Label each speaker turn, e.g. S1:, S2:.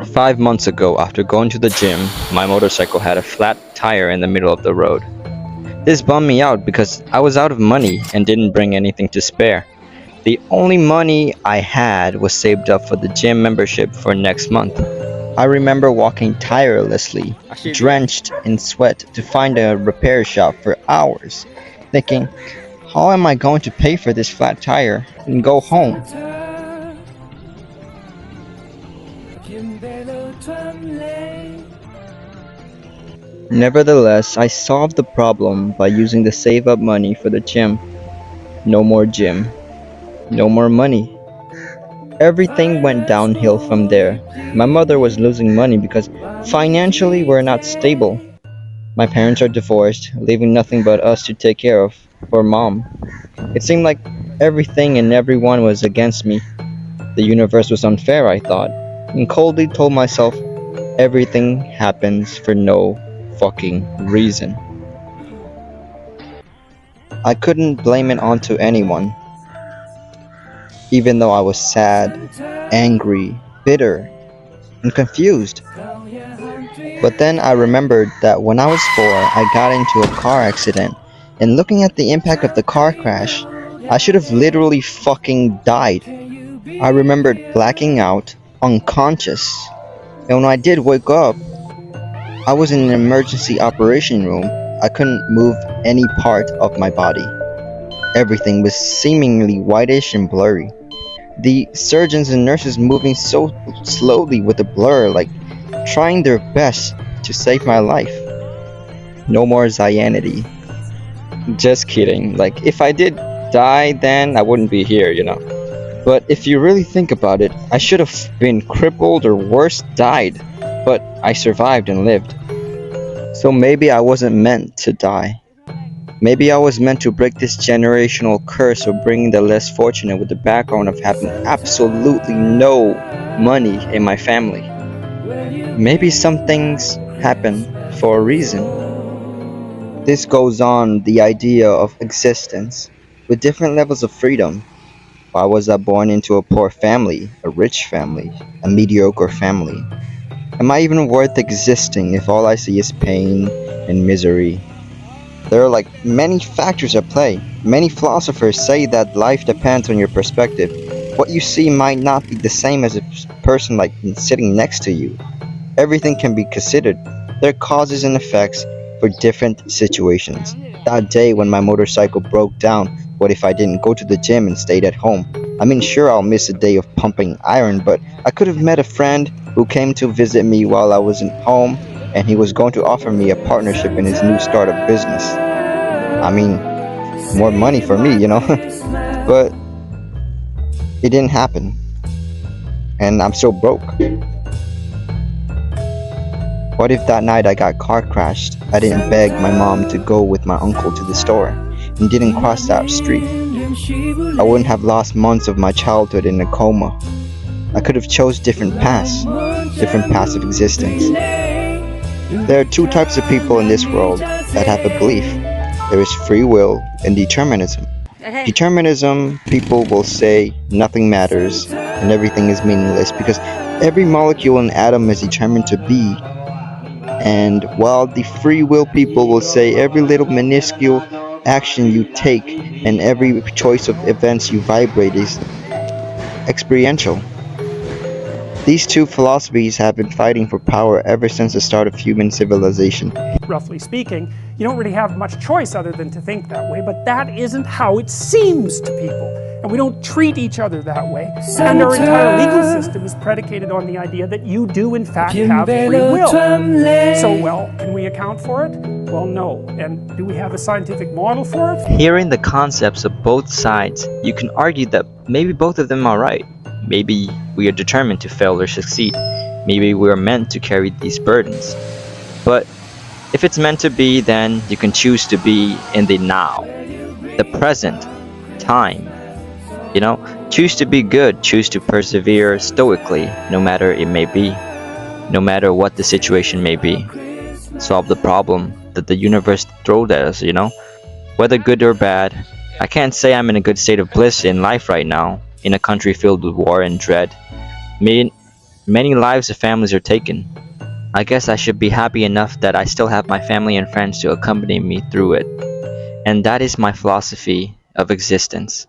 S1: 5 months ago, after going to the gym, my motorcycle had a flat tire in the middle of the road. This bummed me out because I was out of money and didn't bring anything to spare. The only money I had was saved up for the gym membership for next month. I remember walking tirelessly, drenched in sweat, to find a repair shop for hours, thinking, how am I going to pay for this flat tire and go home? Nevertheless, I solved the problem by using the save up money for the gym. No more gym, no more money. Everything went downhill from there. My mother was losing money because financially we're not stable. My parents are divorced, leaving nothing but us to take care of for mom. It seemed like everything and everyone was against me. The universe was unfair, I thought, and coldly told myself everything happens for no fucking reason. I couldn't blame it onto anyone, even though I was sad, angry, bitter, and confused. But then I remembered that when I was 4, I got into a car accident, and looking at the impact of the car crash, I should have literally fucking died. I remembered blacking out, unconscious, and when I did wake up, I was in an emergency operation room. I couldn't move any part of my body. Everything was seemingly whitish and blurry. The surgeons and nurses moving so slowly with a blur, like trying their best to save my life. No more Zyanity. Just kidding. Like, if I did die, then I wouldn't be here. But if you really think about it, I should have been crippled or worse, died. But I survived and lived. So maybe I wasn't meant to die. Maybe I was meant to break this generational curse of bringing the less fortunate with the background of having absolutely no money in my family. Maybe some things happen for a reason. This goes on the idea of existence, with different levels of freedom. Why was I born into a poor family, a rich family, a mediocre family? Am I even worth existing if all I see is pain and misery? There are many factors at play. Many philosophers say that life depends on your perspective. What you see might not be the same as a person sitting next to you. Everything can be considered. There are causes and effects for different situations. That day when my motorcycle broke down, what if I didn't go to the gym and stayed at home? I mean, sure, I'll miss a day of pumping iron, but I could have met a friend who came to visit me while I wasn't home, and he was going to offer me a partnership in his new startup business. I mean, more money for me. But it didn't happen, and I'm still broke. What if that night I got car crashed? I didn't beg my mom to go with my uncle to the store and didn't cross that street. I wouldn't have lost months of my childhood in a coma. I could have chose different paths of existence. There are two types of people in this world that have a belief. There is free will and determinism. Determinism, people will say nothing matters and everything is meaningless because every molecule and atom is determined to be. And while the free will people will say every little minuscule action you take and every choice of events you vibrate is experiential. These two philosophies have been fighting for power ever since the start of human civilization.
S2: Roughly speaking, you don't really have much choice other than to think that way, but that isn't how it seems to people. And we don't treat each other that way. And our entire legal system is predicated on the idea that you do in fact have free will. So, well, can we account for it? Well, no. And do we have a scientific model for it?
S1: Hearing the concepts of both sides, you can argue that maybe both of them are right. Maybe we are determined to fail or succeed. Maybe we are meant to carry these burdens. But if it's meant to be, then you can choose to be in the now, the present time. Choose to be good, choose to persevere stoically, no matter it may be, no matter what the situation may be. Solve the problem that the universe throws at us, whether good or bad. I can't say I'm in a good state of bliss in life right now, in a country filled with war and dread. Many lives of families are taken. I guess I should be happy enough that I still have my family and friends to accompany me through it. And that is my philosophy of existence.